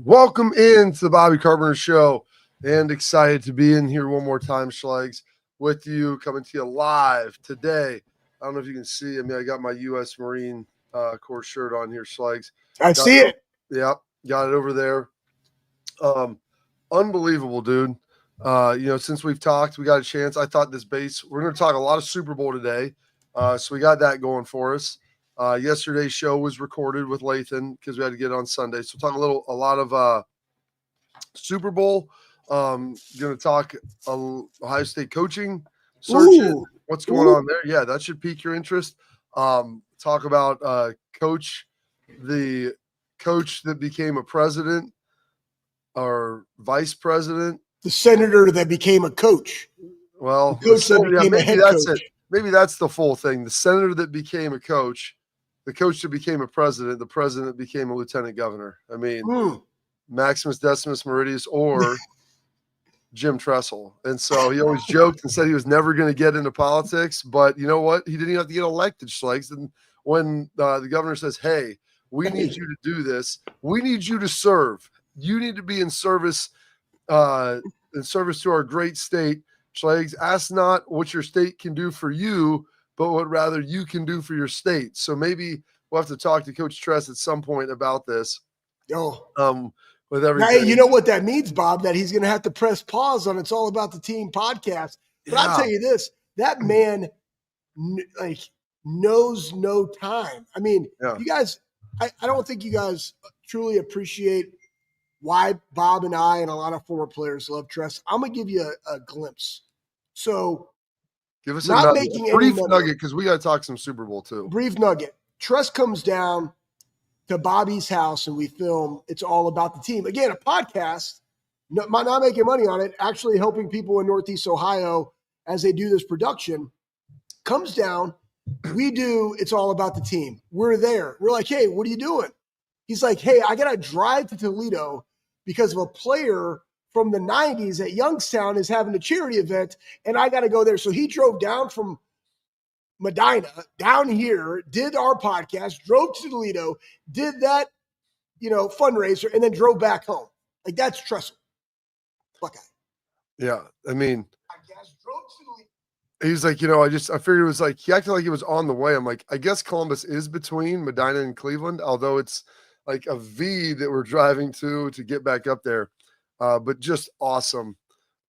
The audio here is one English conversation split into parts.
Welcome into the Bobby Carpenter Show, and excited to be in here one more time, Schlegs, with you, coming to you live today. I don't know if you can see. I got my U.S. Marine Corps shirt on here, Schlegs. I see it. Yep, got it over there. Unbelievable, dude. Since we've talked, we got a chance. I thought this base. We're going to talk a lot of Super Bowl today, so we got that going for us. Yesterday's show was recorded with Lathan because we had to get it on Sunday. So we'll talk a lot of Super Bowl. Going to talk Ohio State coaching searches. What's going on there? Yeah, that should pique your interest. Talk about the coach that became a president or vice president. The senator that became a coach. Well, the coach that became a head that's coach. it. Maybe that's the full thing. The senator that became a coach. The coach that became a president, the president became a lieutenant governor. I mean, Maximus Decimus Meridius or Jim Tressel. And so he always joked and said he was never going to get into politics. But you know what? He didn't even have to get elected, Schlegs. And when the governor says, hey, we need you to do this. We need you to serve. You need to be in service to our great state. Schlegs, ask not what your state can do for you, but what rather you can do for your state. So maybe we'll have to talk to Coach Tress at some point about this. With everything. Hey, you know what that means, Bob? That he's going to have to press pause on It's All About the Team podcast. But I'll tell you this, that man knows no time. I mean, you guys, I don't think you guys truly appreciate why Bob and I and a lot of former players love Tress. I'm going to give you a glimpse. So give us a brief nugget because we got to talk some Super Bowl too. Brief nugget. Tress comes down to Bobby's house and we film It's All About the Team. Again, a podcast, not making money on it, actually helping people in Northeast Ohio as they do this production. Comes down, we do It's All About the Team. We're there. We're like, hey, what are you doing? He's like, hey, I got to drive to Toledo because of a player from the 90s at Youngstown is having a charity event, and I got to go there. So he drove down from Medina down here, did our podcast, drove to Toledo, did that, fundraiser, and then drove back home. Like, that's Tressel. Buckeye. Yeah, I mean, podcast, drove to Toledo. He's like, I figured it was like, he acted like he was on the way. I'm like, I guess Columbus is between Medina and Cleveland, although it's like a V that we're driving to get back up there. But just awesome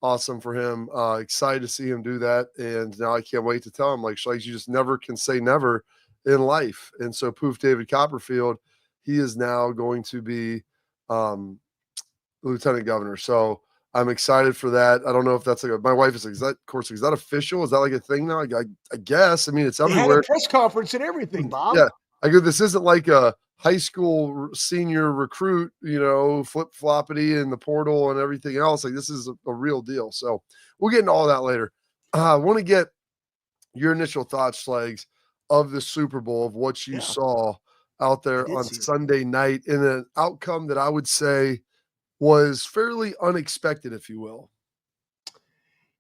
for him. Excited to see him do that. And now I can't wait to tell him, like, Schlegs, you just never can say never in life. And so Poof David Copperfield, he is now going to be lieutenant governor. So I'm excited for that. I don't know if that's my wife is like, is that official? Is that like a thing now? I guess. I mean, it's everywhere. They had a press conference and everything, Bob. Yeah. I go, this isn't like a high school senior recruit, flip-floppity in the portal and everything else. Like, this is a real deal. So we'll get into all that later. I want to get your initial thoughts, Schlegs, of the Super Bowl, of what you saw out there on Sunday night in an outcome that I would say was fairly unexpected, if you will.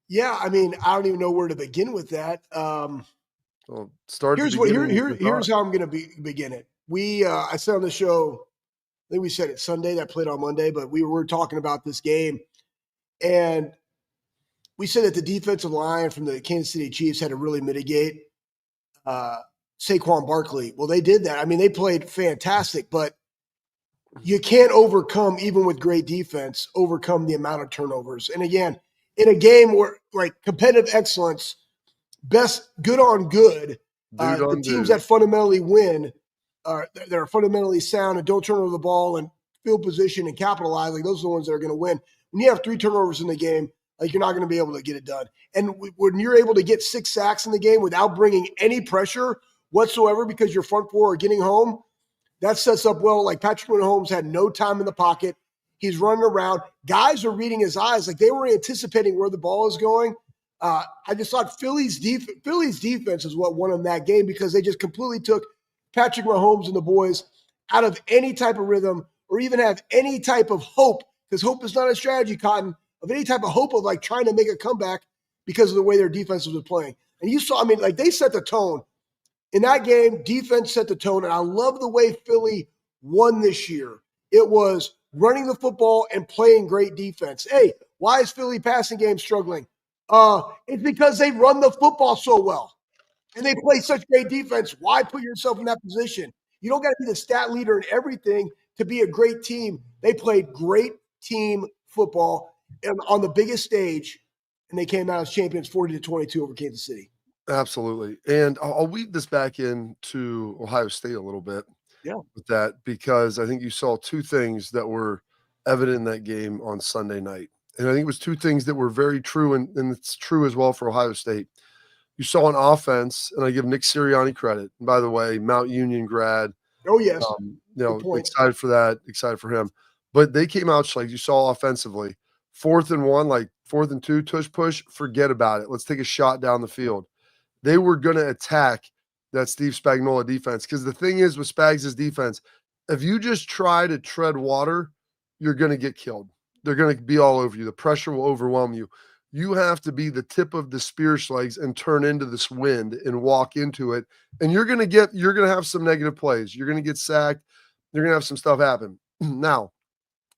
Yeah, I mean, I don't even know where to begin with that. Here's how I'm going to begin it. I said on the show, I think we said it Sunday, that played on Monday, but we were talking about this game. And we said that the defensive line from the Kansas City Chiefs had to really mitigate Saquon Barkley. Well, they did that. I mean, they played fantastic, but you can't even with great defense, overcome the amount of turnovers. And again, in a game where competitive excellence, best good on good, the teams that fundamentally win, that are fundamentally sound and don't turn over the ball and field position and capitalize, like those are the ones that are going to win. When you have 3 turnovers in the game, like, you're not going to be able to get it done. And when you're able to get 6 sacks in the game without bringing any pressure whatsoever because your front four are getting home, that sets up well. Like, Patrick Mahomes had no time in the pocket. He's running around. Guys are reading his eyes. Like, they were anticipating where the ball is going. I just thought Philly's defense is what won them that game because they just completely took Patrick Mahomes and the boys out of any type of rhythm or even have any type of hope, because hope is not a strategy, Cotton, of any type of hope of like trying to make a comeback because of the way their defenses were playing. And you saw, I mean, like, they set the tone. In that game, defense set the tone, and I love the way Philly won this year. It was running the football and playing great defense. Hey, why is Philly passing game struggling? It's because they run the football so well and they play such great defense. Why put yourself in that position? You don't got to be the stat leader in everything to be a great team. They played great team football on the biggest stage, and they came out as champions 40-22 over Kansas City. Absolutely. And I'll weave this back into Ohio State a little bit with that, because I think you saw two things that were evident in that game on Sunday night. And I think it was two things that were very true, and it's true as well for Ohio State. You saw on offense, and I give Nick Sirianni credit. And by the way, Mount Union grad. Oh, yes. Excited for that, excited for him. But they came out like you saw offensively. 4th and 1, like 4th and 2, tush push, forget about it. Let's take a shot down the field. They were going to attack that Steve Spagnuolo defense, because the thing is with Spags' defense, if you just try to tread water, you're going to get killed. They're going to be all over you. The pressure will overwhelm you. You have to be the tip of the spear legs and turn into this wind and walk into it. And you're going to have some negative plays. You're going to get sacked. You're going to have some stuff happen. Now,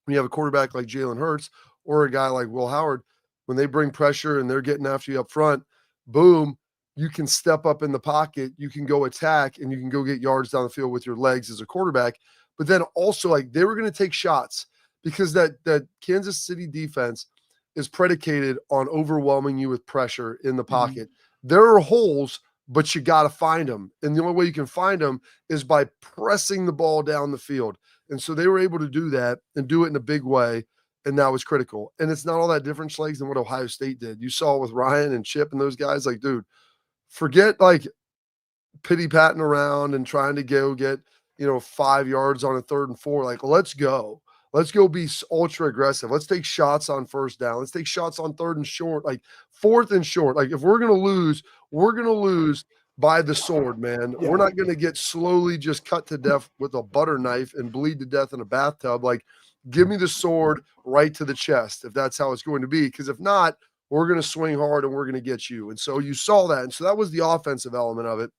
when you have a quarterback like Jalen Hurts or a guy like Will Howard, when they bring pressure and they're getting after you up front, boom, you can step up in the pocket, you can go attack, and you can go get yards down the field with your legs as a quarterback. But then also, like, they were going to take shots, because that Kansas City defense is predicated on overwhelming you with pressure in the pocket. There are holes, but you got to find them. And the only way you can find them is by pressing the ball down the field. And so they were able to do that and do it in a big way. And that was critical. And it's not all that different, Schlegs, than what Ohio State did. You saw with Ryan and Chip and those guys, like, dude, forget like pity-patting around and trying to go get, 5 yards on a 3rd and 4. Like, let's go. Let's go be ultra aggressive. Let's take shots on 1st down. Let's take shots on 3rd and short, like 4th and short. Like, if we're going to lose, we're going to lose by the sword, man. Yeah. We're not going to get slowly just cut to death with a butter knife and bleed to death in a bathtub. Like, give me the sword right to the chest if that's how it's going to be. Because if not, we're going to swing hard and we're going to get you. And so you saw that. And so that was the offensive element of it,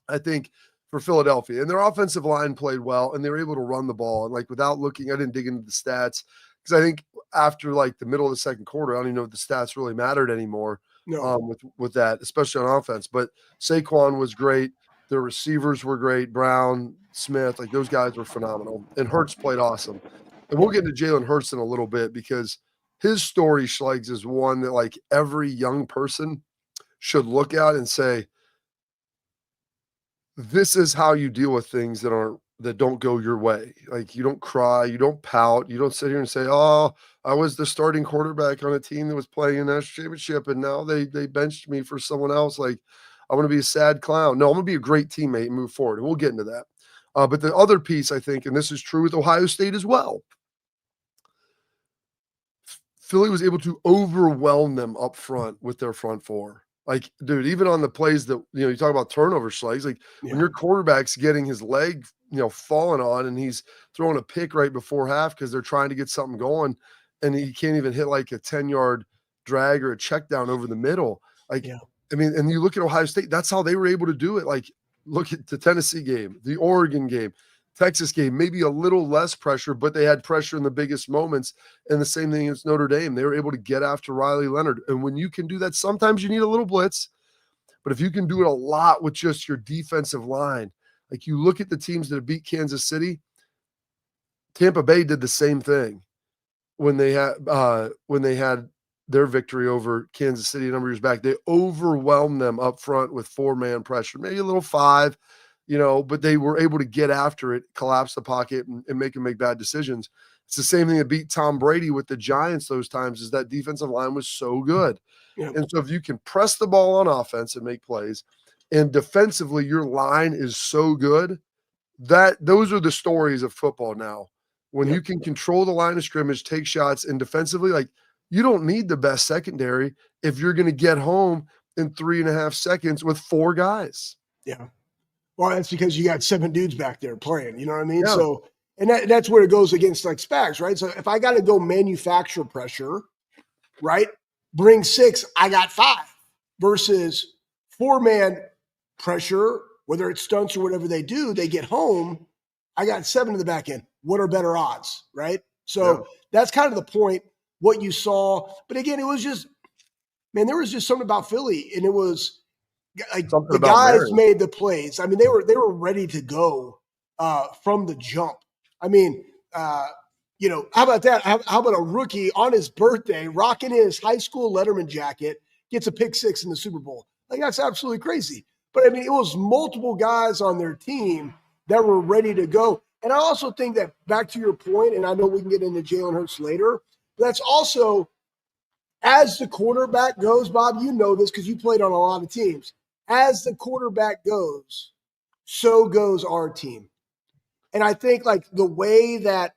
I think, for Philadelphia. And their offensive line played well, and they were able to run the ball. And like, without looking, I didn't dig into the stats, because I think after like the middle of the second quarter, I don't even know if the stats really mattered anymore. With that, especially on offense. But Saquon was great. Their receivers were great. Brown, Smith, like those guys were phenomenal. And Hurts played awesome. And we'll get into Jalen Hurts in a little bit, because his story, Schlegs, is one that like every young person should look at and say, this is how you deal with things that don't go your way. Like, you don't cry, you don't pout, you don't sit here and say, oh, I was the starting quarterback on a team that was playing a national championship and now they benched me for someone else. Like, I'm going to be a sad clown. No, I'm going to be a great teammate and move forward. And we'll get into that. But the other piece, I think, and this is true with Ohio State as well, Philly was able to overwhelm them up front with their front four. Like, dude, even on the plays that, you talk about turnover, Schlegs, like when your quarterback's getting his leg, falling on, and he's throwing a pick right before half because they're trying to get something going, and he can't even hit like a 10-yard drag or a check down over the middle. Like, I mean, and you look at Ohio State, that's how they were able to do it. Like, look at the Tennessee game, the Oregon game, Texas game, maybe a little less pressure, but they had pressure in the biggest moments. And the same thing as Notre Dame. They were able to get after Riley Leonard. And when you can do that, sometimes you need a little blitz, but if you can do it a lot with just your defensive line, like you look at the teams that have beat Kansas City, Tampa Bay did the same thing when they had their victory over Kansas City a number of years back. They overwhelmed them up front with 4-man pressure, maybe a little 5, but they were able to get after it, collapse the pocket, and make them make bad decisions. It's the same thing that beat Tom Brady with the Giants those times, is that defensive line was so good. Yeah. And so if you can press the ball on offense and make plays, and defensively your line is so good, that those are the stories of football now. When you can control the line of scrimmage, take shots, and defensively, like, you don't need the best secondary if you're going to get home in 3.5 seconds with 4 guys. Yeah. Well, that's because you got 7 dudes back there playing, you know what I mean? Yeah. So, and that's where it goes against like Spags, right? So if I got to go manufacture pressure, right? Bring 6, I got 5 versus 4-man pressure, whether it's stunts or whatever they do, they get home, I got 7 in the back end. What are better odds, right? So that's kind of the point, what you saw. But again, it was just, man, there was just something about Philly, and it was like Something the about guys Marion. made the plays. I mean, they were ready to go from the jump. I mean, you know, how about that? How about a rookie on his birthday rocking his high school Letterman jacket, gets a pick six in the Super Bowl? Like, that's absolutely crazy. But I mean, it was multiple guys on their team that were ready to go. And I also think that, back to your point, and I know we can get into Jalen Hurts later, that's also, as the quarterback goes, Bob, you know this because you played on a lot of teams. As the quarterback goes, so goes our team. And I think, like, the way that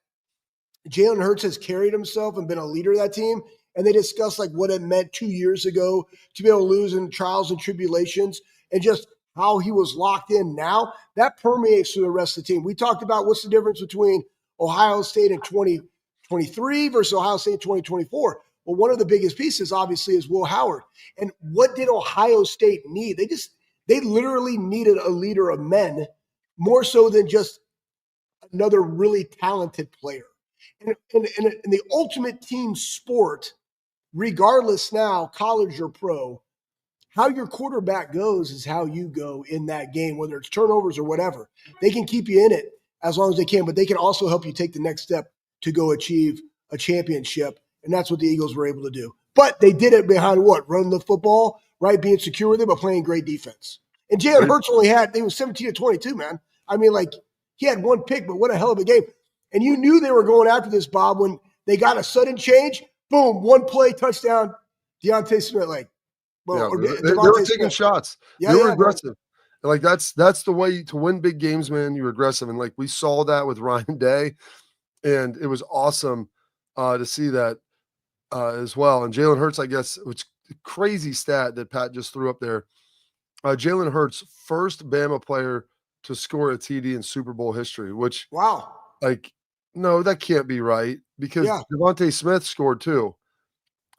Jalen Hurts has carried himself and been a leader of that team, and they discussed like what it meant 2 years ago to be able to lose in trials and tribulations, and just how he was locked in now, that permeates through the rest of the team. We talked about what's the difference between Ohio State in 2023 versus Ohio State in 2024. Well, one of the biggest pieces, obviously, is Will Howard. And what did Ohio State need? They literally needed a leader of men, more so than just another really talented player. And in the ultimate team sport, regardless now, college or pro, how your quarterback goes is how you go in that game, whether it's turnovers or whatever. They can keep you in it as long as they can, but they can also help you take the next step to go achieve a championship. And that's what the Eagles were able to do. But they did it behind what? Running the football, right? Being secure with it, but playing great defense. And Jalen Hurts they was 17-22, man. I mean, like, he had one pick, but what a hell of a game. And you knew they were going after this, Bob, when they got a sudden change. Boom, one play, touchdown, Deontay Smith. Like, well, they were taking shots. They were aggressive. Man. Like, that's the way to win big games, man. You're aggressive. And like, we saw that with Ryan Day, and it was awesome to see that as well. And Jalen Hurts, I guess, which crazy stat that Pat just threw up there. Jalen Hurts, first Bama player to score a TD in Super Bowl history, which, wow. Like, no, that can't be right, because Devontae Smith scored too.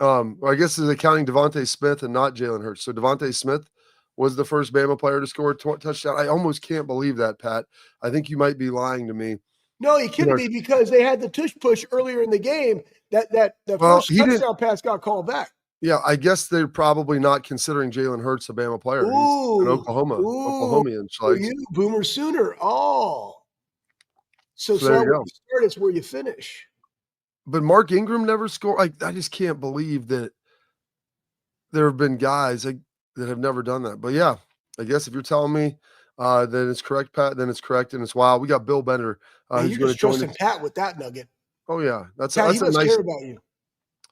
I guess is counting Devontae Smith and not Jalen Hurts. So Devontae Smith was the first Bama player to score a touchdown. I almost can't believe that, Pat. I think you might be lying to me. No, he couldn't be, because they had the tush push earlier in the game. That first touchdown pass got called back. Yeah, I guess they're probably not considering Jalen Hurts a Bama player. He's an Oklahomian. For you, Boomer Sooner. Oh. So where you start is where you finish. But Mark Ingram never scored. I just can't believe that there have been guys that have never done that. But yeah, I guess if you're telling me that it's correct, Pat, then it's correct, and it's wild. We got Bill Bender. Who's going to join Pat with that nugget. Oh yeah, that's a nice. Care about you.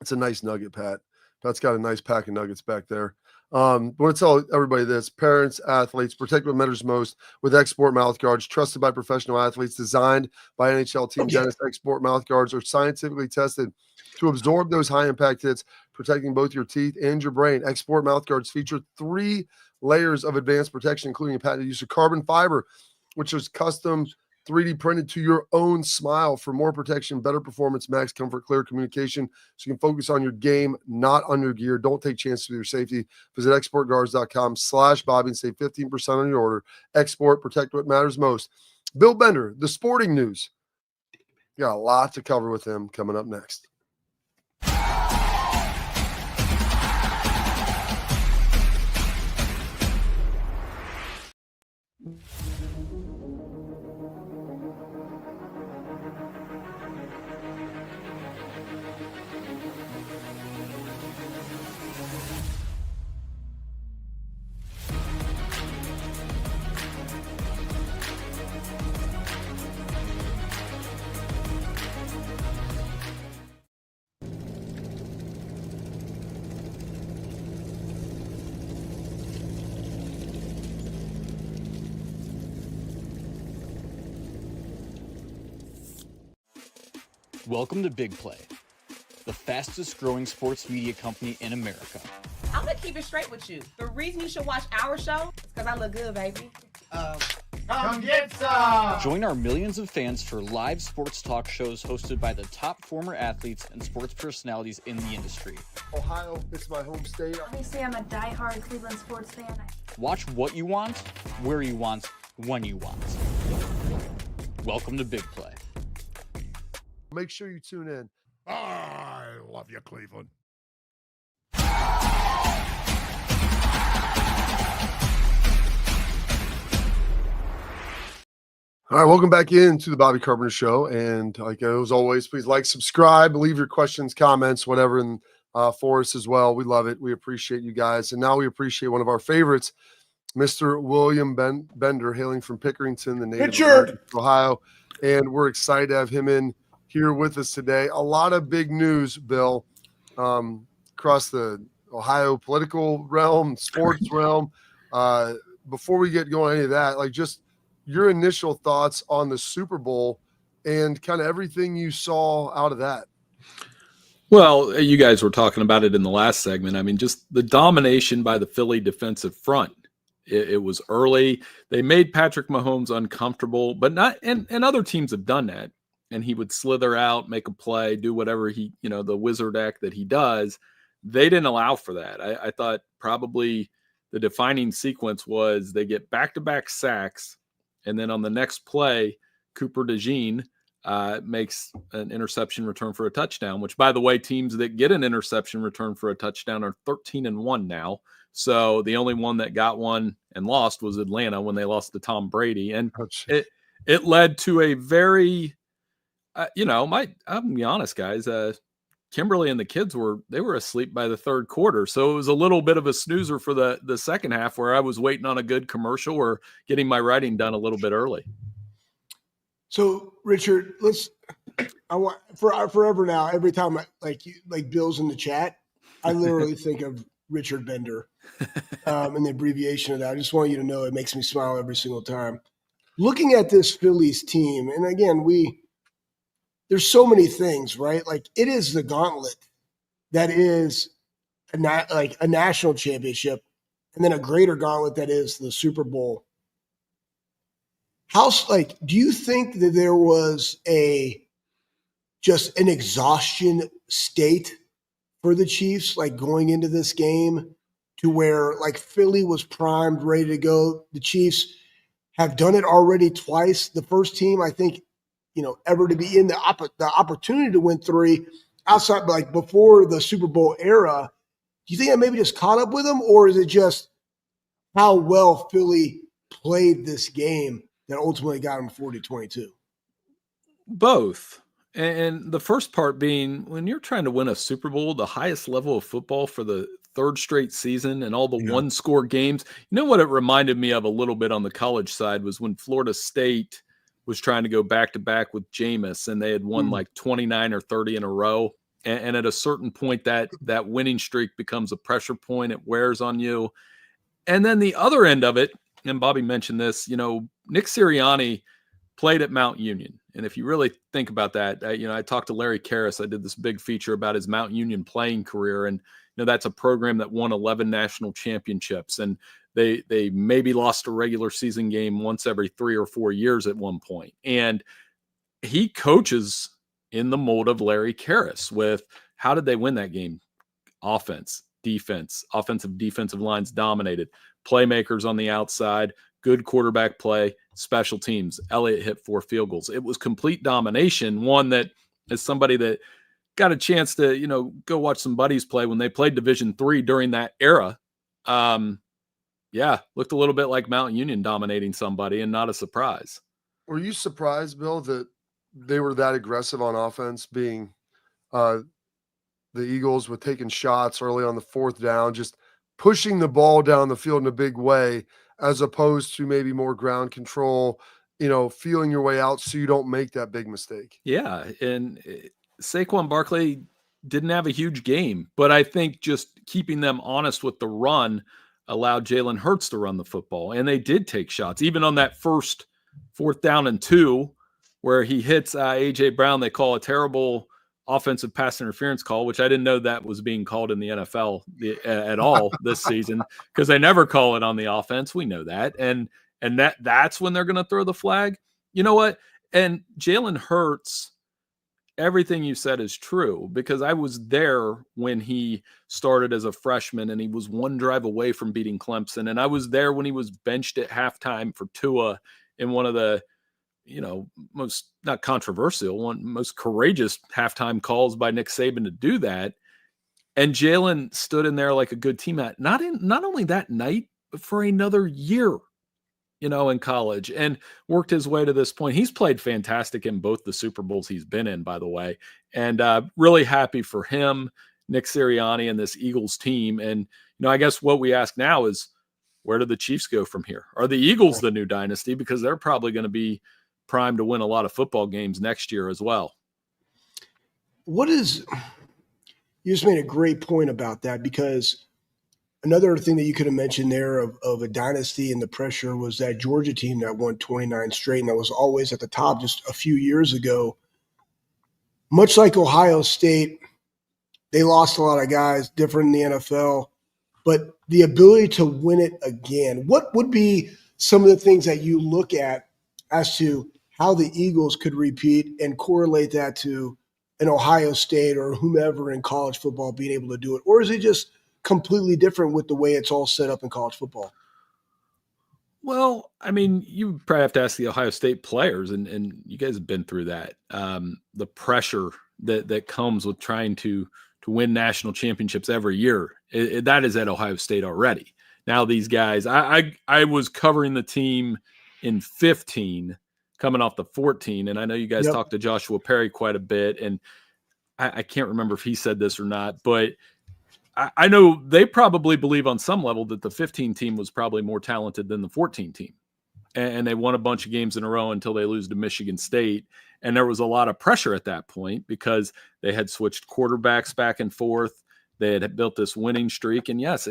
It's a nice nugget, Pat. Pat's got a nice pack of nuggets back there. I want to tell everybody this: parents, athletes, protect what matters most with Export mouth guards, trusted by professional athletes, designed by NHL team dentists. Export mouth guards are scientifically tested to absorb those high impact hits, protecting both your teeth and your brain. Export mouth guards feature 3 layers of advanced protection, including a patented use of carbon fiber, which is custom 3D printed to your own smile for more protection, better performance, max comfort, clear communication, so you can focus on your game, not on your gear. Don't take chances with your safety. Visit exportguards.com/Bobby and save 15% on your order. Export, protect what matters most. Bill Bender, the sporting news. Got a lot to cover with him coming up next. Welcome to Big Play, the fastest growing sports media company in America. I'm gonna keep it straight with you. The reason you should watch our show is because I look good, baby. Come get some! Join our millions of fans for live sports talk shows hosted by the top former athletes and sports personalities in the industry. Ohio, it's my home state. Obviously, I'm a diehard Cleveland sports fan. Watch what you want, where you want, when you want. Welcome to Big Play. Make sure you tune in. I love you, Cleveland. All right, welcome back into the Bobby Carpenter Show. And like as always, please like, subscribe, leave your questions, comments, whatever, and for us as well. We love it. We appreciate you guys. And now we appreciate one of our favorites, Mr. William Bender, hailing from Pickerington, the native of Ohio. And we're excited to have him in here with us today. A lot of big news, Bill, across the Ohio political realm, sports realm. Before we get going any of that, like just your initial thoughts on the Super Bowl and kind of everything you saw out of that. Well, you guys were talking about it in the last segment. I mean, just the domination by the Philly defensive front. It was early. They made Patrick Mahomes uncomfortable, but not, and other teams have done that. And he would slither out, make a play, do whatever he, the wizard act that he does. They didn't allow for that. I thought probably the defining sequence was they get back-to-back sacks. And then on the next play, Cooper DeJean makes an interception return for a touchdown, which, by the way, teams that get an interception return for a touchdown are 13-1 now. So the only one that got one and lost was Atlanta when they lost to Tom Brady. And it led to a very, I'm going to be honest, guys, Kimberly and the kids were asleep by the third quarter. So it was a little bit of a snoozer for the second half where I was waiting on a good commercial or getting my writing done a little bit early. So Richard, I want forever now, every time like Bill's in the chat, I literally think of Richard Bender and the abbreviation of that. I just want you to know it makes me smile every single time. Looking at this Phillies team, and again, there's so many things, right? Like it is the gauntlet that is a national championship, and then a greater gauntlet that is the Super Bowl. Do you think that there was just an exhaustion state for the Chiefs, like going into this game, to where like Philly was primed, ready to go? The Chiefs have done it already twice. The first team, I think, ever to be in the opportunity to win 3 outside, like before the Super Bowl era. Do you think that maybe just caught up with them, or is it just how well Philly played this game that ultimately got them 40-22? Both. And the first part being, when you're trying to win a Super Bowl, the highest level of football for the third straight season and all the one-score games, what it reminded me of a little bit on the college side was when Florida State was trying to go back-to-back with Jameis, and they had won like 29 or 30 in a row. And at a certain point, that winning streak becomes a pressure point. It wears on you. And then the other end of it, and Bobby mentioned this, Nick Sirianni played at Mount Union. And if you really think about that, I talked to Larry Karras. I did this big feature about his Mount Union playing career. And, that's a program that won 11 national championships. And they maybe lost a regular season game once every 3 or 4 years at one point. And he coaches in the mold of Larry Karras with how did they win that game? Offense, defense, defensive lines dominated, playmakers on the outside, good quarterback play, special teams. Elliott hit 4 field goals. It was complete domination. One that, as somebody that got a chance to, go watch some buddies play when they played Division III during that era, looked a little bit like Mount Union dominating somebody, and not a surprise. Were you surprised, Bill, that they were that aggressive on offense, being the Eagles with taking shots early on the 4th down, just pushing the ball down the field in a big way, as opposed to maybe more ground control, feeling your way out so you don't make that big mistake? Yeah, and Saquon Barkley didn't have a huge game, but I think just keeping them honest with the run allowed Jalen Hurts to run the football, and they did take shots. Even on that first 4th down and 2, where he hits A.J. Brown, they call a terrible offensive pass interference call, which I didn't know that was being called in the NFL at all this season, because they never call it on the offense. We know that. And that's when they're going to throw the flag. You know what? And Jalen Hurts, everything you said is true, because I was there when he started as a freshman and he was one drive away from beating Clemson. And I was there when he was benched at halftime for Tua in one of the, most not controversial, one most courageous halftime calls by Nick Saban to do that. And Jalen stood in there like a good teammate, not only that night, but for another year, in college, and worked his way to this point. He's played fantastic in both the Super Bowls he's been in, by the way, and really happy for him, Nick Sirianni, and this Eagles team. And, I guess what we ask now is, where do the Chiefs go from here? Are the Eagles the new dynasty? Because they're probably going to be primed to win a lot of football games next year as well. You just made a great point about that, because another thing that you could have mentioned there of a dynasty and the pressure was that Georgia team that won 29 straight and that was always at the top just a few years ago. Much like Ohio State, they lost a lot of guys, different in the NFL, but the ability to win it again. What would be some of the things that you look at as to how the Eagles could repeat and correlate that to an Ohio State or whomever in college football being able to do it? Or is it just completely different with the way it's all set up in college football? Well, I mean, you probably have to ask the Ohio State players, and you guys have been through that. The pressure that comes with trying to win national championships every year, that is at Ohio State already. Now these guys, I was covering the team in 15, coming off the 14, and I know you guys talked to Joshua Perry quite a bit, and I can't remember if he said this or not, but I know they probably believe on some level that the 15 team was probably more talented than the 14 team. And they won a bunch of games in a row until they lose to Michigan State. And there was a lot of pressure at that point because they had switched quarterbacks back and forth. They had built this winning streak. And yes,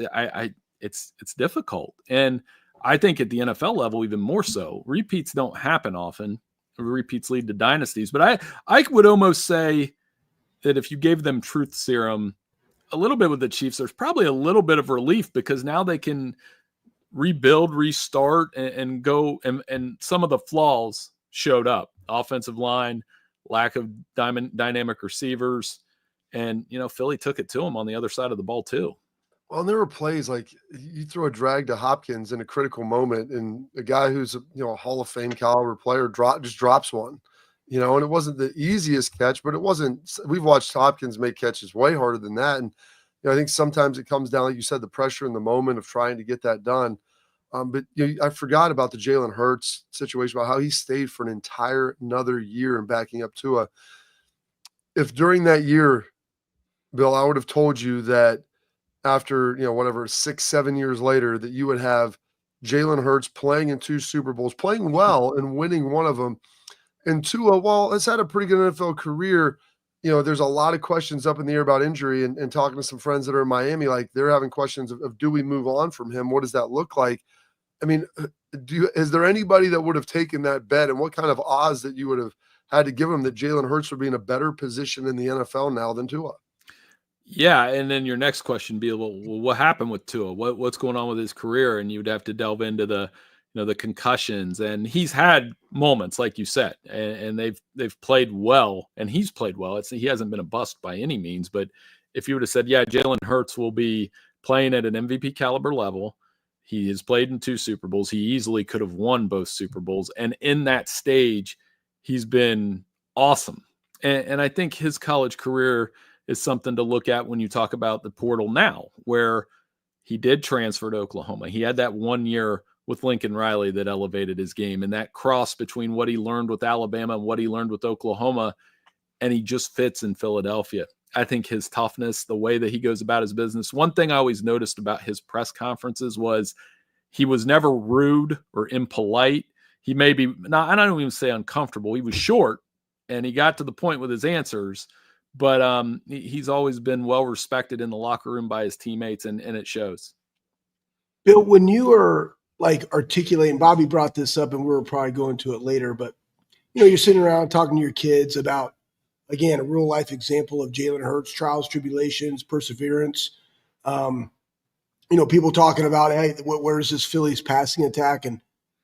it's difficult. And I think at the NFL level, even more so, repeats don't happen often. Repeats lead to dynasties. But I would almost say that if you gave them truth serum a little bit with the Chiefs, there's probably a little bit of relief because now they can rebuild, restart, and go. And some of the flaws showed up: offensive line, lack of dynamic receivers, and Philly took it to them on the other side of the ball too. Well, and there were plays like you throw a drag to Hopkins in a critical moment, and a guy who's a Hall of Fame caliber player just drops one. And it wasn't the easiest catch, but it wasn't. We've watched Hopkins make catches way harder than that. And, I think sometimes it comes down, like you said, the pressure in the moment of trying to get that done. But I forgot about the Jalen Hurts situation, about how he stayed for another year and backing up Tua. If during that year, Bill, I would have told you that after, 6-7 years later, that you would have Jalen Hurts playing in 2 Super Bowls, playing well and winning one of them. And Tua, while has had a pretty good NFL career, there's a lot of questions up in the air about injury, and talking to some friends that are in Miami, like they're having questions of do we move on from him? What does that look like? I mean, is there anybody that would have taken that bet, and what kind of odds that you would have had to give him that Jalen Hurts would be in a better position in the NFL now than Tua? Yeah, and then your next question would be, well, what happened with Tua? What's going on with his career? And you'd have to delve into the the concussions, and he's had moments like you said, and they've played well, and he's played well. He hasn't been a bust by any means, but if you would have said, yeah, Jalen Hurts will be playing at an MVP caliber level, he has played in 2 Super Bowls, he easily could have won both Super Bowls, and in that stage, he's been awesome. And I think his college career is something to look at when you talk about the portal now, where he did transfer to Oklahoma. He had that 1 year with Lincoln Riley that elevated his game, and that cross between what he learned with Alabama and what he learned with Oklahoma, and he just fits in Philadelphia. I think his toughness, the way that he goes about his business. One thing I always noticed about his press conferences was he was never rude or impolite. He may be, I don't even say uncomfortable. He was short, and he got to the point with his answers, but he's always been well respected in the locker room by his teammates, and it shows. Bill, when you are articulating, Bobby brought this up, and we'll probably go into it later, but you're sitting around talking to your kids about, again, a real life example of Jalen Hurts, trials, tribulations, perseverance. People talking about, hey, where's this Phillies passing attack? And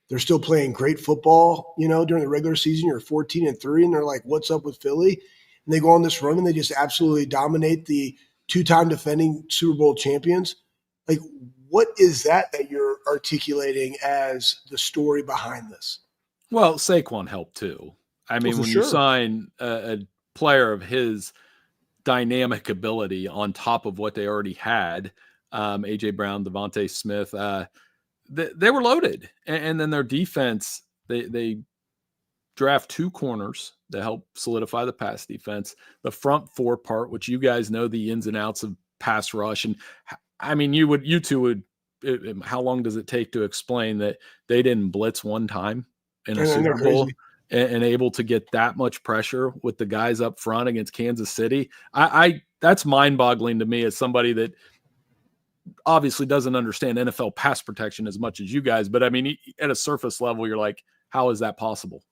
they're still playing great football, during the regular season. You're 14-3, and they're like, what's up with Philly? And they go on this run, and they just absolutely dominate the 2-time defending Super Bowl champions. Like, what is that you're articulating as the story behind this? Well, Saquon helped too. I mean, when you sign a player of his dynamic ability on top of what they already had, A.J. Brown, Devontae Smith, they were loaded. And then their defense, they draft 2 corners to help solidify the pass defense. The front 4 part, which you guys know the ins and outs of pass rush. And I mean, you two would, how long does it take to explain that they didn't blitz one time in a Super Bowl and able to get that much pressure with the guys up front against Kansas City? That's mind-boggling to me as somebody that obviously doesn't understand NFL pass protection as much as you guys. But I mean, at a surface level, you're like, how is that possible?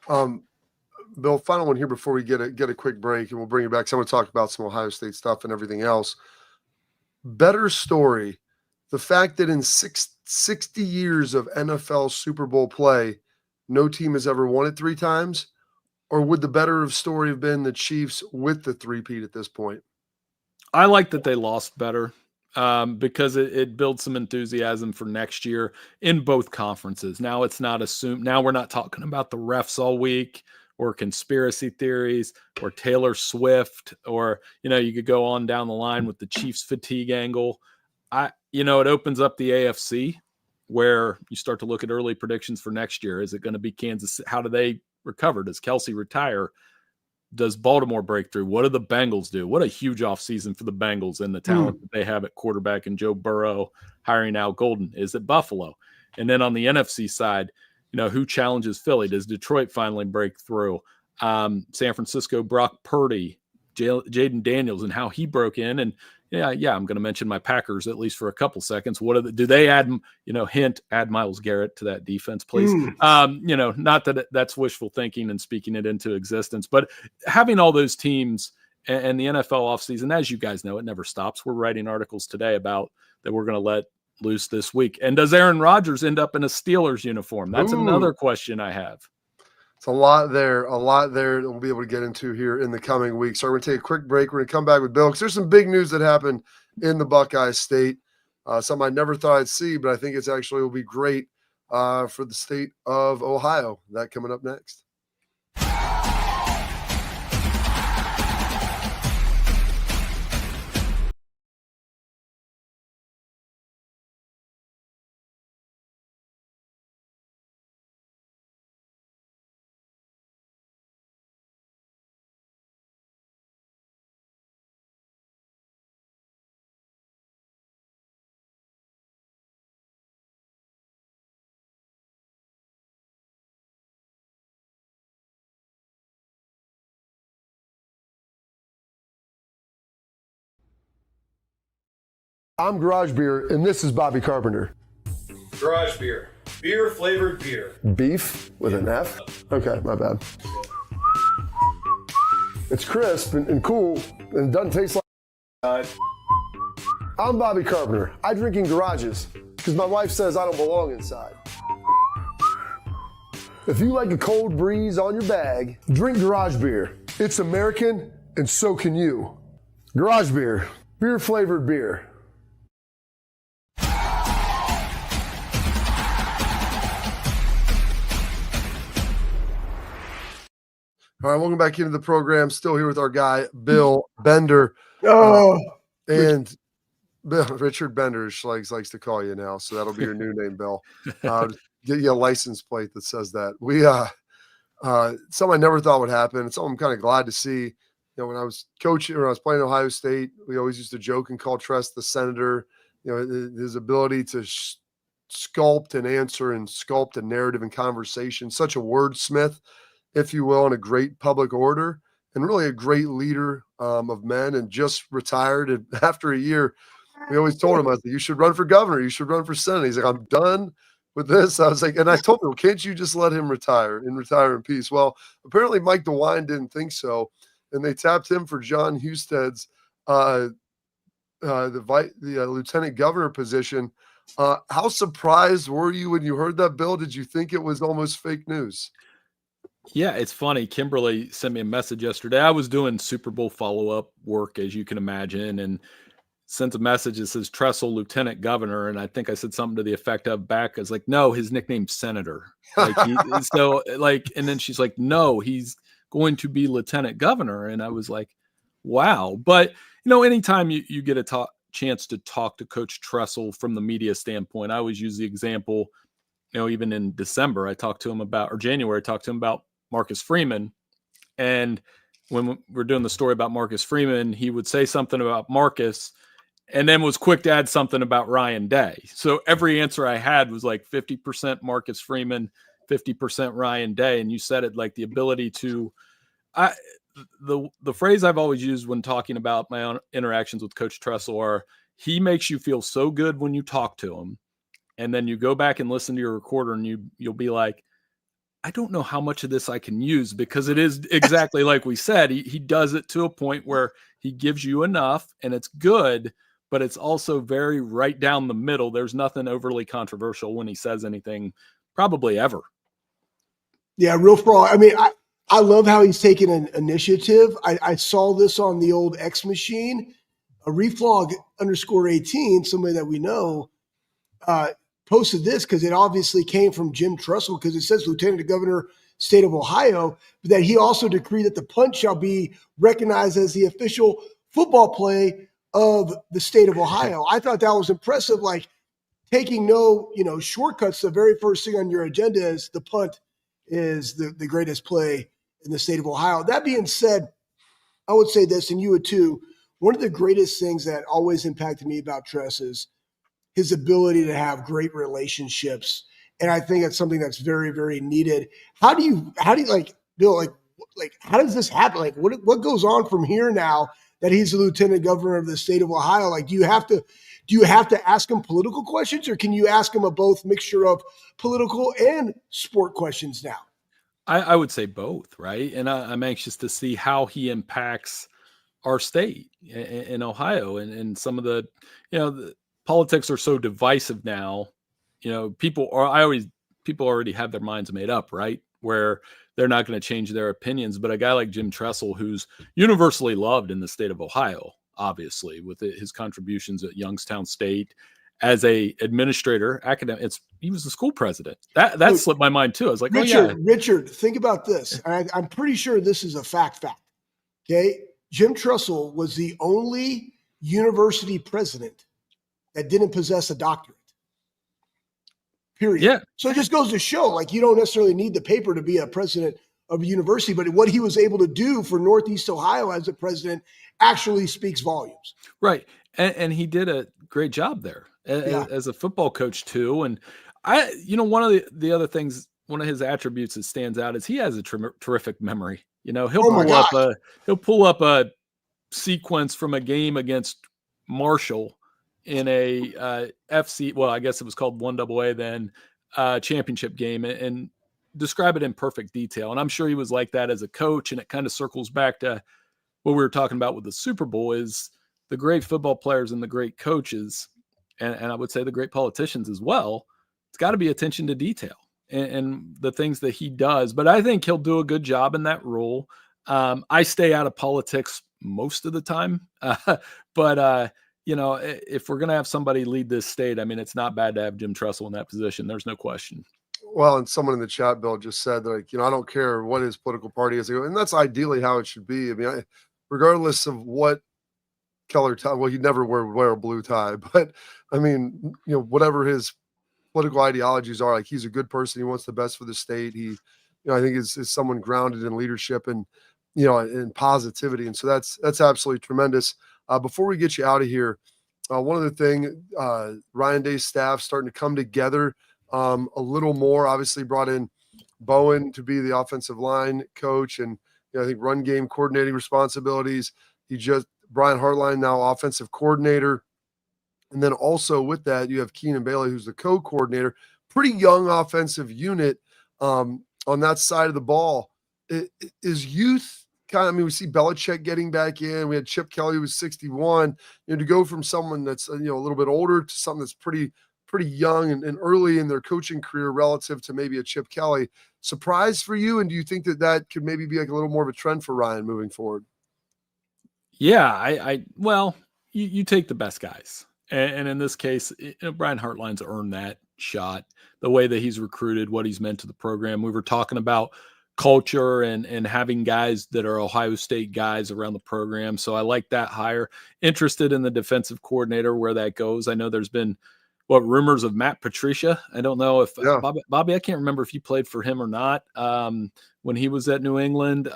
Bill, final one here before we get a quick break, and we'll bring you back. So I'm going to talk about some Ohio State stuff and everything else. Better story, the fact that in 60 years of NFL Super Bowl play, no team has ever won it 3 times, or would the better of story have been the Chiefs with the 3-peat at this point? I like that they lost better because it builds some enthusiasm for next year in both conferences. Now it's not assumed. Now we're not talking about the refs all week or conspiracy theories or Taylor Swift, or, you could go on down the line with the Chiefs fatigue angle. It opens up the AFC where you start to look at early predictions for next year. Is it going to be Kansas? How do they recover? Does Kelsey retire? Does Baltimore break through? What do the Bengals do? What a huge offseason for the Bengals and the talent that they have at quarterback and Joe Burrow hiring Al Golden. Is it Buffalo? And then on the NFC side, who challenges Philly? Does Detroit finally break through? San Francisco, Brock Purdy, Jaden Daniels, and how he broke in. And I'm going to mention my Packers at least for a couple seconds. Do they add, add Myles Garrett to that defense, please? Not that that's wishful thinking and speaking it into existence, but having all those teams and the NFL offseason, as you guys know, it never stops. We're writing articles today about that we're going to let loose this week. And does Aaron Rodgers end up in a Steelers uniform? That's another question I have. It's a lot there that we'll be able to get into here in the coming weeks. So we're going to take a quick break. We're going to come back with Bill because there's some big news that happened in the Buckeye State. Something I never thought I'd see, but I think it's actually will be great for the state of Ohio. That coming up next. I'm Garage Beer, and this is Bobby Carpenter. Garage Beer. Beer-flavored beer. Beef with an F? Okay, my bad. It's crisp and cool, and it doesn't taste like... I'm Bobby Carpenter. I drink in garages, because my wife says I don't belong inside. If you like a cold breeze on your bag, drink Garage Beer. It's American, and so can you. Garage Beer. Beer-flavored beer. All right, welcome back into the program. Still here with our guy, Bill Bender. And Bill, Richard Bender likes to call you now, so that'll be your new name, Bill. Get you a license plate that says that. We something I never thought would happen. It's something I'm kind of glad to see. When I was coaching, when I was playing Ohio State, we always used to joke and call Tress the senator. His ability to sculpt an answer and sculpt a narrative and conversation, such a wordsmith, if you will, and a great public orator, and really a great leader of men, and just retired. And after a year, we always told him, I was like, you should run for governor. You should run for Senate. He's like, I'm done with this. I was like, and I told him, well, can't you just let him retire in peace? Well, apparently Mike DeWine didn't think so. And they tapped him for John Husted's the lieutenant governor position. How surprised were you when you heard that, Bill? Did you think it was almost fake news? Yeah, it's funny. Kimberly sent me a message yesterday. I was doing Super Bowl follow-up work, as you can imagine, and sent a message that says Tressel, Lieutenant Governor. And I think I said something to the effect of back. I was like, no, his nickname's Senator. Like, and then she's like, no, he's going to be Lieutenant Governor. And I was like, wow. But, anytime you get a chance to talk to Coach Tressel from the media standpoint, I always use the example, even in December, I talked to him about, or January, I talked to him about Marcus Freeman. And when we're doing the story about Marcus Freeman, he would say something about Marcus and then was quick to add something about Ryan Day. So every answer I had was like 50% Marcus Freeman, 50% Ryan Day. And you said it, like the ability to, the phrase I've always used when talking about my own interactions with Coach Tressel are, he makes you feel so good when you talk to him. And then you go back and listen to your recorder and you'll be like, I don't know how much of this I can use, because it is exactly like we said, he does it to a point where he gives you enough and it's good, but it's also very right down the middle. There's nothing overly controversial when he says anything, probably ever. Yeah, real fraud. I mean, I love how he's taken an initiative. I saw this on the old X machine, a reflog _18, somebody that we know, posted this because it obviously came from Jim Tressel, because it says Lieutenant Governor, State of Ohio, but that he also decreed that the punt shall be recognized as the official football play of the state of Ohio. I thought that was impressive, like taking no, shortcuts. The very first thing on your agenda is the punt is the greatest play in the state of Ohio. That being said, I would say this, and you would too, one of the greatest things that always impacted me about Tress is his ability to have great relationships. And I think it's something that's very, very needed. How do you like, Bill, like how does this happen? Like what goes on from here now that he's the Lieutenant Governor of the state of Ohio? Like, do you have to ask him political questions, or can you ask him a both mixture of political and sport questions now? I would say both, right? And I'm anxious to see how he impacts our state in Ohio, and some of the, the politics are so divisive now. People already have their minds made up, right? Where they're not going to change their opinions. But a guy like Jim Tressel, who's universally loved in the state of Ohio, obviously with his contributions at Youngstown State as a administrator, academic, he was the school president. That slipped my mind too. I was like, Richard, think about this. I'm pretty sure this is a fact. Okay. Jim Tressel was the only university president that didn't possess a doctorate. Period. Yeah. So it just goes to show, like, you don't necessarily need the paper to be a president of a university, but what he was able to do for Northeast Ohio as a president actually speaks volumes. Right. And he did a great job there as a football coach too. And one of the other things, one of his attributes that stands out is he has a terrific memory. He'll pull up a sequence from a game against Marshall in a FC, well, I guess it was called 1AA then, championship game, and describe it in perfect detail. And I'm sure he was like that as a coach. And it kind of circles back to what we were talking about with the Super Bowl, is the great football players and the great coaches, and I would say the great politicians as well. It's got to be attention to detail and the things that he does. But I think he'll do a good job in that role. I stay out of politics most of the time. But if we're going to have somebody lead this state, I mean, it's not bad to have Jim Tressel in that position. There's no question. Well, and someone in the chat, Bill, just said, like, I don't care what his political party is. And that's ideally how it should be. I mean, regardless of what color tie, well, he'd never wear a blue tie, but I mean, whatever his political ideologies are, like, he's a good person. He wants the best for the state. He, I think is someone grounded in leadership and, in positivity. And so that's absolutely tremendous. Before we get you out of here, one other thing, Ryan Day's staff starting to come together a little more. Obviously brought in Bowen to be the offensive line coach, and I think run game coordinating responsibilities. Brian Hartline now offensive coordinator. And then also with that, you have Keenan Bailey, who's the co-coordinator. Pretty young offensive unit on that side of the ball. Is youth kind of, I mean, we see Belichick getting back in. We had Chip Kelly, who was 61. To go from someone that's a little bit older to something that's pretty young and early in their coaching career relative to maybe a Chip Kelly. Surprise for you? And do you think that could maybe be like a little more of a trend for Ryan moving forward? Yeah, well, you take the best guys. And in this case, Brian Hartline's earned that shot, the way that he's recruited, what he's meant to the program. We were talking about culture and having guys that are Ohio State guys around the program. So I like that hire. Interested in the defensive coordinator, where that goes. I know there's been rumors of Matt Patricia. I don't know if Bobby, I can't remember if you played for him or not when he was at New England.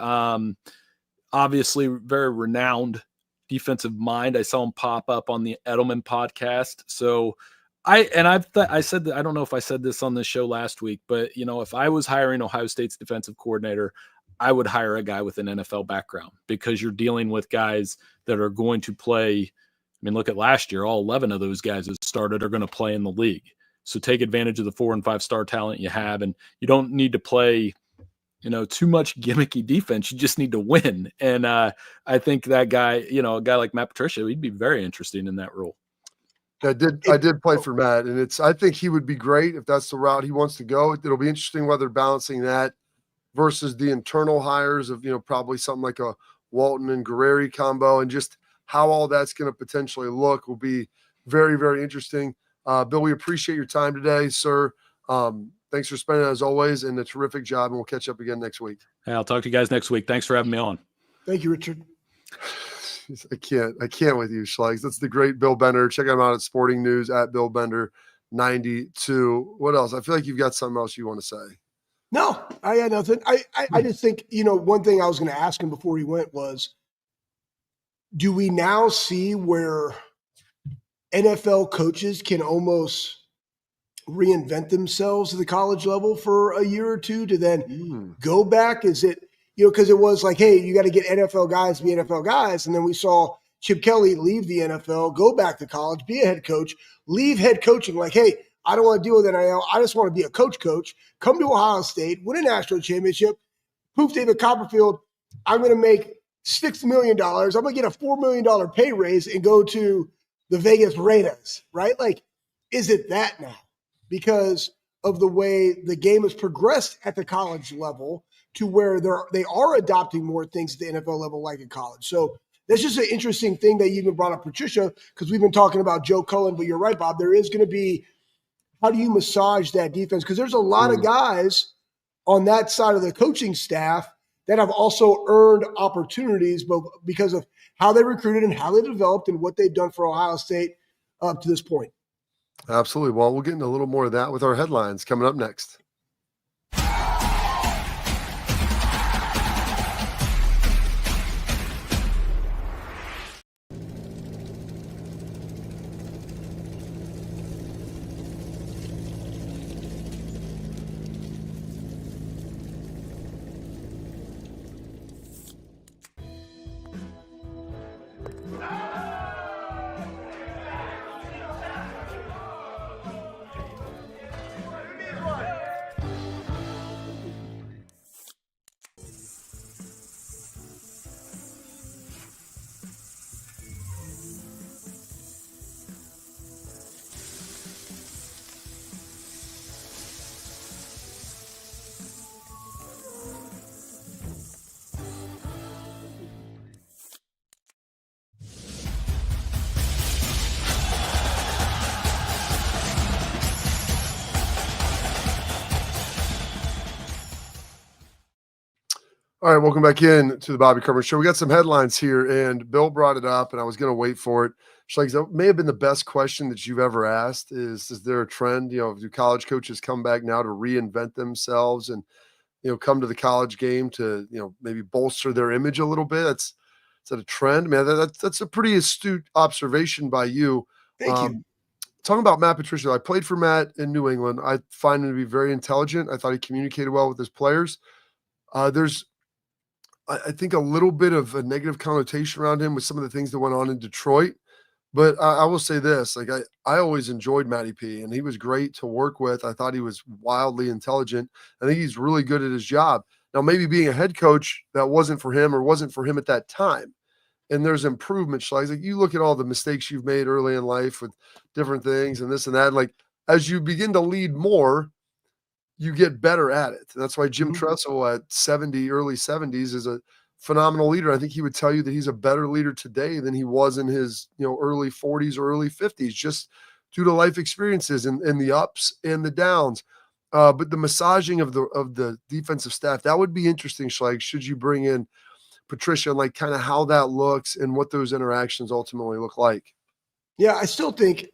Obviously very renowned defensive mind. I saw him pop up on the Edelman podcast. So I said that, I don't know if I said this on the show last week, but if I was hiring Ohio State's defensive coordinator, I would hire a guy with an NFL background, because you're dealing with guys that are going to play. I mean, look at last year, all 11 of those guys that started are going to play in the league. So take advantage of the 4 and 5 star talent you have, and you don't need to play too much gimmicky defense. You just need to win. And I think that guy, a guy like Matt Patricia, he'd be very interesting in that role. I did play for Matt, and I think he would be great if that's the route he wants to go. It'll be interesting whether balancing that versus the internal hires of, probably something like a Walton and Guerreri combo, and just how all that's going to potentially look will be very, very interesting. Bill, we appreciate your time today, sir. Thanks for spending it as always, and a terrific job, and we'll catch up again next week. Hey, I'll talk to you guys next week. Thanks for having me on. Thank you, Richard. I can't with you, Schlegs. That's the great Bill Bender. Check him out at Sporting News at Bill Bender 92. What else? I feel like you've got something else you want to say. No, I had nothing. I just think, one thing I was going to ask him before he went was, do we now see where NFL coaches can almost reinvent themselves at the college level for a year or two to then go back? Is it, because it was like, hey, you got to get NFL guys to be NFL guys. And then we saw Chip Kelly leave the NFL, go back to college, be a head coach, leave head coaching like, hey, I don't want to deal with NIL. I just want to be a coach, come to Ohio State, win a national championship, poof, David Copperfield, I'm going to make $6 million. I'm going to get a $4 million pay raise and go to the Vegas Raiders, right? Like, is it that now? Because of the way the game has progressed at the college level to where they are adopting more things at the NFL level like in college. So that's just an interesting thing that you even brought up, Patricia, because we've been talking about Joe Cullen, but you're right, Bob. There is going to be, how do you massage that defense? Because there's a lot of guys on that side of the coaching staff that have also earned opportunities, but because of how they recruited and how they developed and what they've done for Ohio State up to this point. Absolutely. Well, we'll get into a little more of that with our headlines coming up next. All right, welcome back in to the Bobby Carpenter Show. We got some headlines here, and Bill brought it up, and I was going to wait for it. Like, that may have been the best question that you've ever asked. Is there a trend? Do college coaches come back now to reinvent themselves and come to the college game to maybe bolster their image a little bit? Is that a trend, man? That's a pretty astute observation by you. Thank you. Talking about Matt Patricia, I played for Matt in New England. I find him to be very intelligent. I thought he communicated well with his players. There's, I think, a little bit of a negative connotation around him with some of the things that went on in Detroit. But I will say this, like I always enjoyed Matty P, and he was great to work with. I thought he was wildly intelligent. I think he's really good at his job. Now, maybe being a head coach, that wasn't for him at that time. And there's improvement. Like you look at all the mistakes you've made early in life with different things and this and that. Like as you begin to lead more, you get better at it. And that's why Jim Tressel at early 70s is a phenomenal leader. I think he would tell you that he's a better leader today than he was in his, early 40s or early 50s, just due to life experiences and the ups and the downs. But the massaging of the defensive staff, that would be interesting, Schlag. Should you bring in Patricia, like kind of how that looks and what those interactions ultimately look like? Yeah, I still think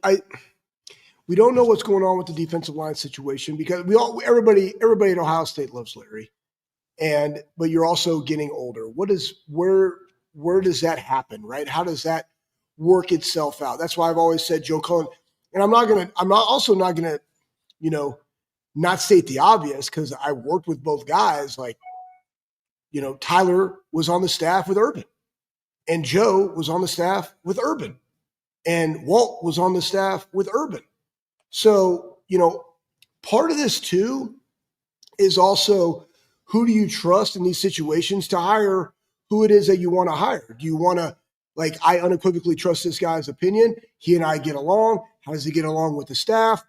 we don't know what's going on with the defensive line situation because everybody at Ohio State loves Larry, but you're also getting older. Where does that happen, right? How does that work itself out? That's why I've always said Joe Cullen, and I'm also not gonna, not state the obvious because I worked with both guys. Like, Tyler was on the staff with Urban, and Joe was on the staff with Urban, and Walt was on the staff with Urban. So, part of this too is also who do you trust in these situations to hire who it is that you want to hire? Do you want to, I unequivocally trust this guy's opinion. He and I get along. How does he get along with the staff?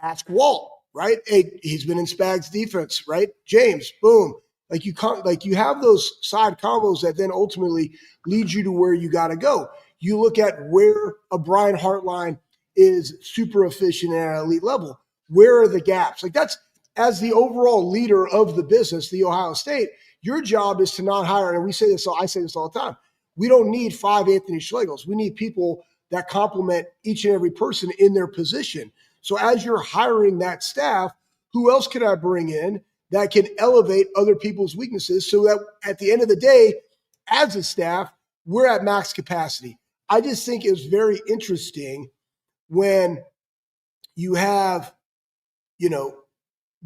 Ask Walt, right? Hey, he's been in Spag's defense, right? James, boom. You have those side combos that then ultimately lead you to where you got to go. You look at where a Brian Hartline is super efficient at an elite level. Where are the gaps? That's, as the overall leader of the business, the Ohio State, your job is to not hire, and I say this all the time, we don't need 5 Anthony Schlegels. We need people that complement each and every person in their position. So as you're hiring that staff, who else can I bring in that can elevate other people's weaknesses so that at the end of the day, as a staff, we're at max capacity? I just think it's very interesting when you have,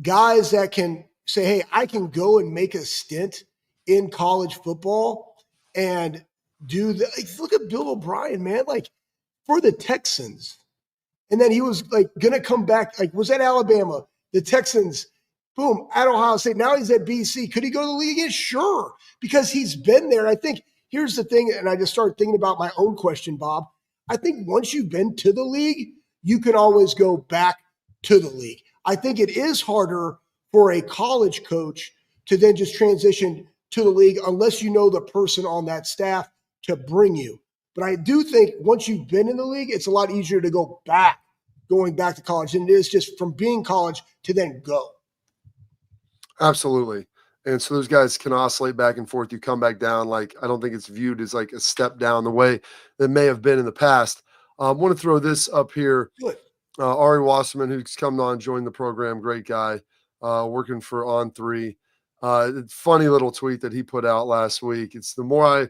guys that can say, hey, I can go and make a stint in college football and do the, look at Bill O'Brien, man, for the Texans. And then he was going to come back, was at Alabama, the Texans, boom, at Ohio State. Now he's at BC. Could he go to the league again? Sure, because he's been there. I think here's the thing, and I just started thinking about my own question, Bob. I think once you've been to the league, you can always go back to the league. I think it is harder for a college coach to then just transition to the league unless you know the person on that staff to bring you. But I do think once you've been in the league, it's a lot easier to going back to college than it is just from being college to then go. Absolutely. And so those guys can oscillate back and forth. You come back down. I don't think it's viewed as a step down the way that may have been in the past. I want to throw this up here. Good. Ari Wasserman, who's come on, joined the program. Great guy, working for On3. Funny little tweet that he put out last week. It's the more I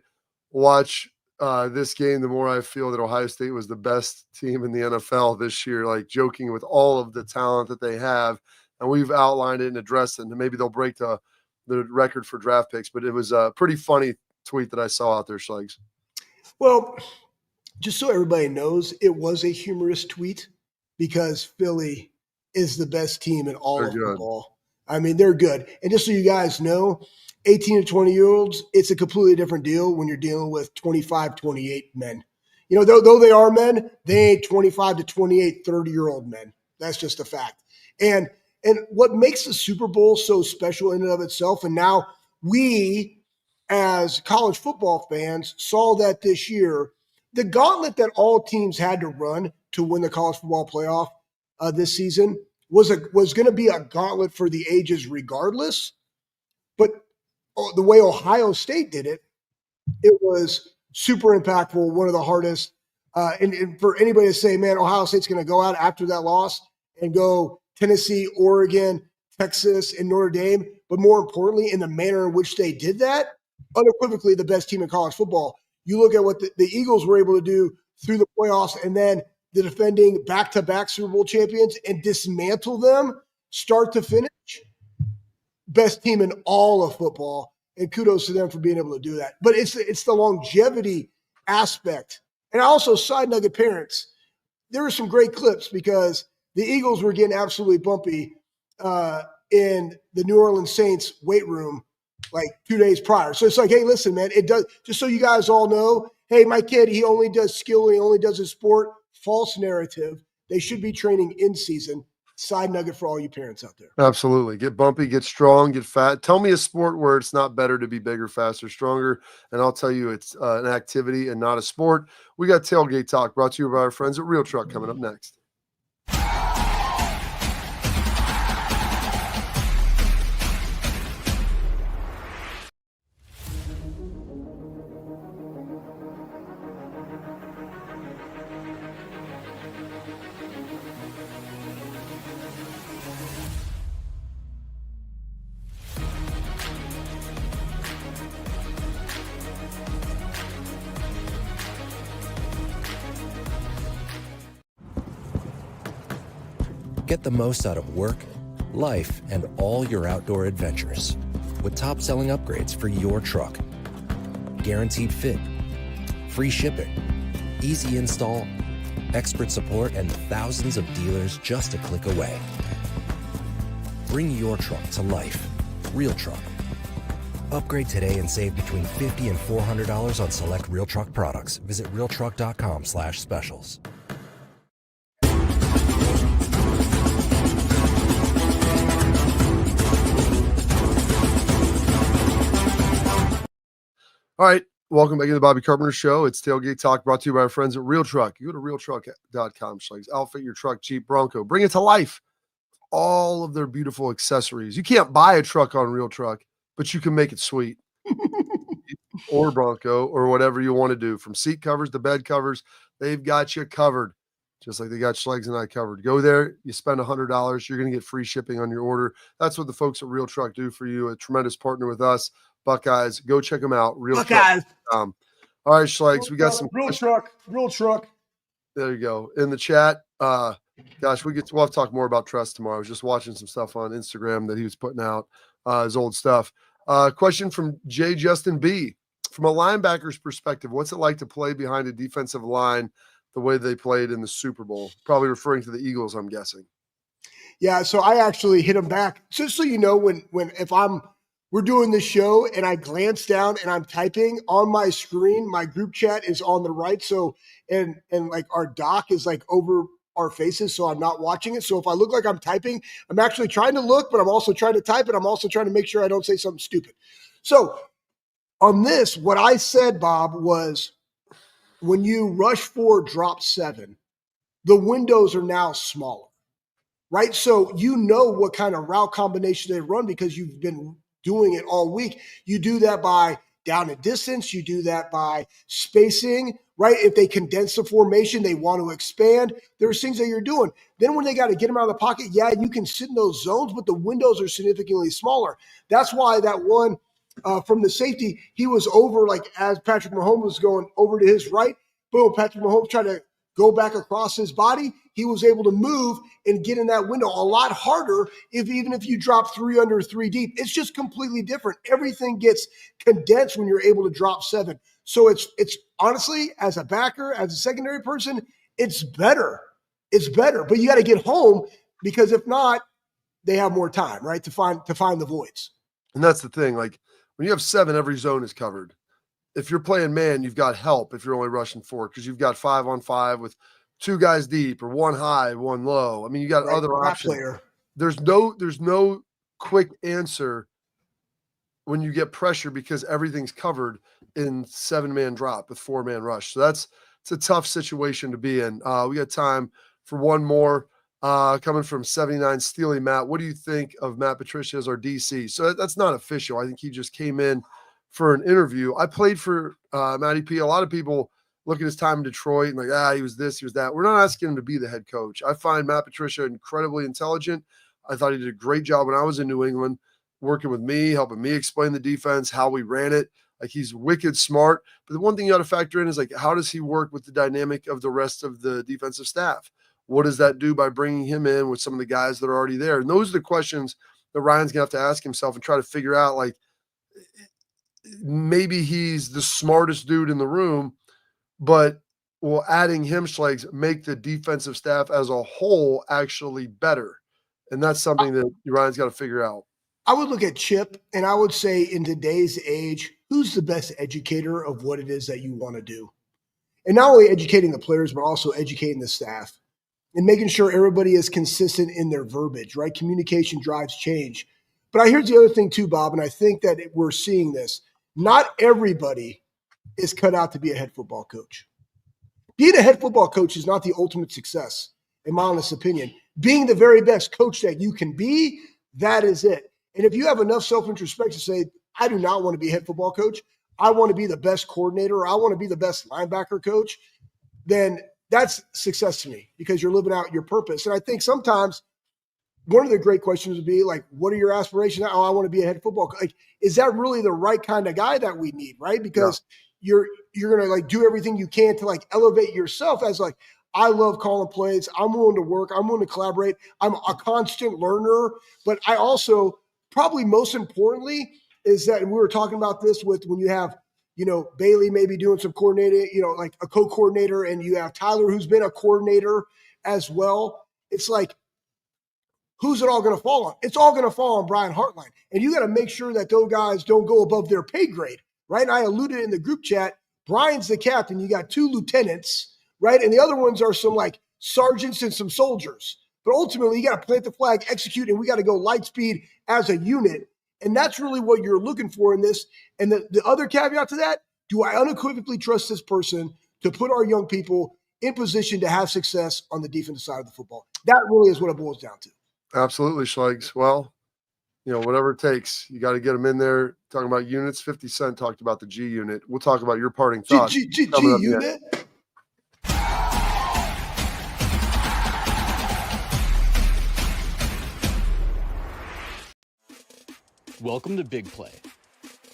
watch this game, the more I feel that Ohio State was the best team in the NFL this year, joking with all of the talent that they have. And we've outlined it and addressed it. And maybe they'll break the record for draft picks. But it was a pretty funny tweet that I saw out there, Schlegs. Well, just so everybody knows, it was a humorous tweet because Philly is the best team in all of football. I mean, they're good. And just so you guys know, 18 to 20-year-olds, it's a completely different deal when you're dealing with 25, 28 men. Though they are men, they ain't 25 to 28, 30-year-old men. That's just a fact. And what makes the Super Bowl so special in and of itself, and now we as college football fans saw that this year, the gauntlet that all teams had to run to win the college football playoff this season was going to be a gauntlet for the ages regardless. But the way Ohio State did it, it was super impactful, one of the hardest. And for anybody to say, man, Ohio State's going to go out after that loss and go Tennessee, Oregon, Texas, and Notre Dame, but more importantly, in the manner in which they did that, unequivocally the best team in college football. You look at what the Eagles were able to do through the playoffs and then the defending back-to-back Super Bowl champions and dismantle them start to finish. Best team in all of football, and kudos to them for being able to do that. But it's the longevity aspect. And also, side nugget parents, there were some great clips because the Eagles were getting absolutely bumpy in the New Orleans Saints weight room 2 days prior. So it's hey, listen, man, it does, just so you guys all know, hey, my kid, he only does skill, he only does his sport. False narrative. They should be training in season. side nugget for all you parents out there. Absolutely. Get bumpy, get strong, get fat. Tell me a sport where it's not better to be bigger, faster, stronger. And I'll tell you it's an activity and not a sport. We got Tailgate Talk brought to you by our friends at Real Truck coming up next. Get the most out of work, life, and all your outdoor adventures with top-selling upgrades for your truck. Guaranteed fit, free shipping, easy install, expert support, and thousands of dealers just a click away. Bring your truck to life. Real Truck. Upgrade today and save between $50 and $400 on select Real Truck products. Visit realtruck.com/specials. All right. Welcome back to the Bobby Carpenter Show. It's Tailgate Talk brought to you by our friends at Real Truck. You go to realtruck.com. Outfit your truck, Jeep, Bronco. Bring it to life. All of their beautiful accessories. You can't buy a truck on Real Truck, but you can make it sweet. Or Bronco or whatever you want to do. From seat covers to bed covers, they've got you covered. Just like they got Schlegs and I covered. Go there. You spend $100. You're going to get free shipping on your order. That's what the folks at Real Truck do for you. A tremendous partner with us. Buckeyes, go check them out. Buckeyes. All right, Schlegs, we got some Real Truck. There you go. In the chat. Gosh, we'll have to talk more about Tress tomorrow. I was just watching some stuff on Instagram that he was putting out, his old stuff. Question from J. Justin B. From a linebacker's perspective, what's it like to play behind a defensive line the way they played in the Super Bowl? Probably referring to the Eagles, I'm guessing. Yeah, so I actually hit him back. Just so you know, we're doing this show and I glance down and I'm typing on my screen, my group chat is on the right. So, and like our doc is like over our faces. So I'm not watching it. So if I look like I'm typing, I'm actually trying to look, but I'm also trying to type it. I'm also trying to make sure I don't say something stupid. So on this, what I said, Bob, was when you rush 4, drop 7, the windows are now smaller, right? So you know what kind of route combination they run because you've been doing it all week. You do that by down and distance. You do that by spacing, right? If they condense the formation, they want to expand. There's things that you're doing. Then when they got to get them out of the pocket, yeah, you can sit in those zones, but the windows are significantly smaller. That's why that one from the safety, he was over, like as Patrick Mahomes was going over to his right, boom, Patrick Mahomes tried to go back across his body. He was able to move and get in that window a lot harder even if you drop 3 under 3 deep. It's just completely different. Everything gets condensed when you're able to drop 7. So it's honestly, as a backer, as a secondary person, it's better. It's better. But you got to get home because if not, they have more time, right, to find the voids. And that's the thing. Like when you have 7, every zone is covered. If you're playing man, you've got help if you're only rushing 4 because you've got 5-on-5 with 2 guys deep or 1 high, 1 low. I mean, you got other options. Player. There's no quick answer when you get pressure because everything's covered in 7-man drop with 4-man rush. So it's a tough situation to be in. We got time for one more coming from 79 Steely Matt. What do you think of Matt Patricia as our DC? So that's not official. I think he just came in for an interview. I played for Matty P. A lot of people look at his time in Detroit and like, he was this, he was that. We're not asking him to be the head coach. I find Matt Patricia incredibly intelligent. I thought he did a great job when I was in New England, working with me, helping me explain the defense, how we ran it. Like he's wicked smart. But the one thing you got to factor in is like, how does he work with the dynamic of the rest of the defensive staff? What does that do by bringing him in with some of the guys that are already there? And those are the questions that Ryan's going to have to ask himself and try to figure out, like, maybe he's the smartest dude in the room, but will adding him, Schlegs, make the defensive staff as a whole actually better? And that's something that Ryan's got to figure out. I would look at Chip, and I would say in today's age, who's the best educator of what it is that you want to do? And not only educating the players, but also educating the staff. and making sure everybody is consistent in their verbiage, right? Communication drives change. But here's the other thing too, Bob, and I think that we're seeing this. Not everybody is cut out to be a head football coach. Being a head football coach is not the ultimate success, in my honest opinion. Being the very best coach that you can be, that is it. And if you have enough self-introspection to say, I do not want to be a head football coach, I want to be the best coordinator, or I want to be the best linebacker coach, then that's success to me because you're living out your purpose. And I think sometimes one of the great questions would be like, what are your aspirations? Oh, I want to be a head football coach. Like, is that really the right kind of guy that we need, right? Because you're going to like do everything you can to like elevate yourself as like, I love calling plays. I'm willing to work. I'm willing to collaborate. I'm a constant learner. But I also, probably most importantly, is that, and we were talking about this with when you have, Bailey maybe doing some coordinating, like a co-coordinator, and you have Tyler who's been a coordinator as well. It's like, who's it all going to fall on? It's all going to fall on Brian Hartline. And you got to make sure that those guys don't go above their pay grade, right? And I alluded in the group chat, Brian's the captain. You got 2 lieutenants, right? And the other ones are some like sergeants and some soldiers. But ultimately, you got to plant the flag, execute, and we got to go light speed as a unit. And that's really what you're looking for in this. And the other caveat to that, do I unequivocally trust this person to put our young people in position to have success on the defensive side of the football? That really is what it boils down to. Absolutely, Schlegs. Well, whatever it takes, you got to get them in there. Talking about units, 50 Cent talked about the G unit. We'll talk about your parting thoughts. G unit. Welcome to Big Play,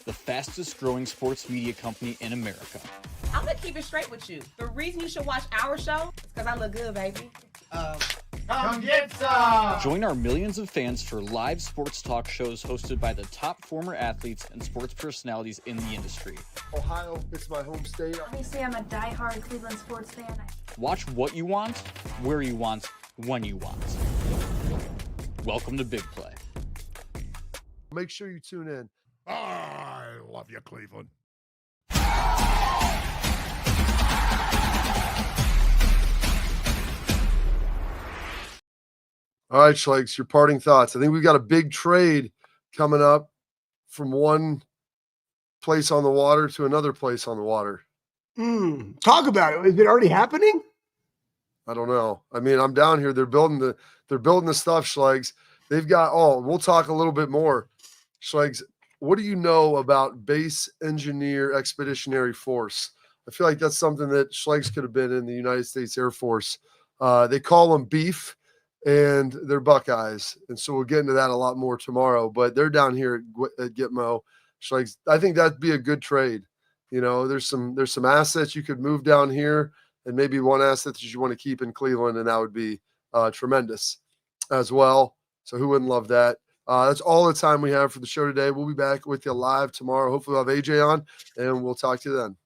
the fastest growing sports media company in America. I'm gonna keep it straight with you. The reason you should watch our show is because I look good, baby. Come get some! Join our millions of fans for live sports talk shows hosted by the top former athletes and sports personalities in the industry. Ohio, it's my home state. Obviously, I'm a diehard Cleveland sports fan. Watch what you want, where you want, when you want. Welcome to Big Play. Make sure you tune in. I love you, Cleveland. All right, Schlegs, your parting thoughts. I think we've got a big trade coming up from one place on the water to another place on the water. Talk about it. Is it already happening? I don't know. I mean, I'm down here. They're building the stuff, Schlegs. They've got, we'll talk a little bit more. Schlegs, what do you know about Base Engineer Expeditionary Force? I feel like that's something that Schlegs could have been in the United States Air Force. They call them Beef, and they're Buckeyes. And so we'll get into that a lot more tomorrow. But they're down here at Gitmo. Schlegs, I think that'd be a good trade. There's some assets you could move down here, and maybe one asset that you want to keep in Cleveland, and that would be tremendous as well. So who wouldn't love that? That's all the time we have for the show today. We'll be back with you live tomorrow. Hopefully we'll have AJ on, and we'll talk to you then.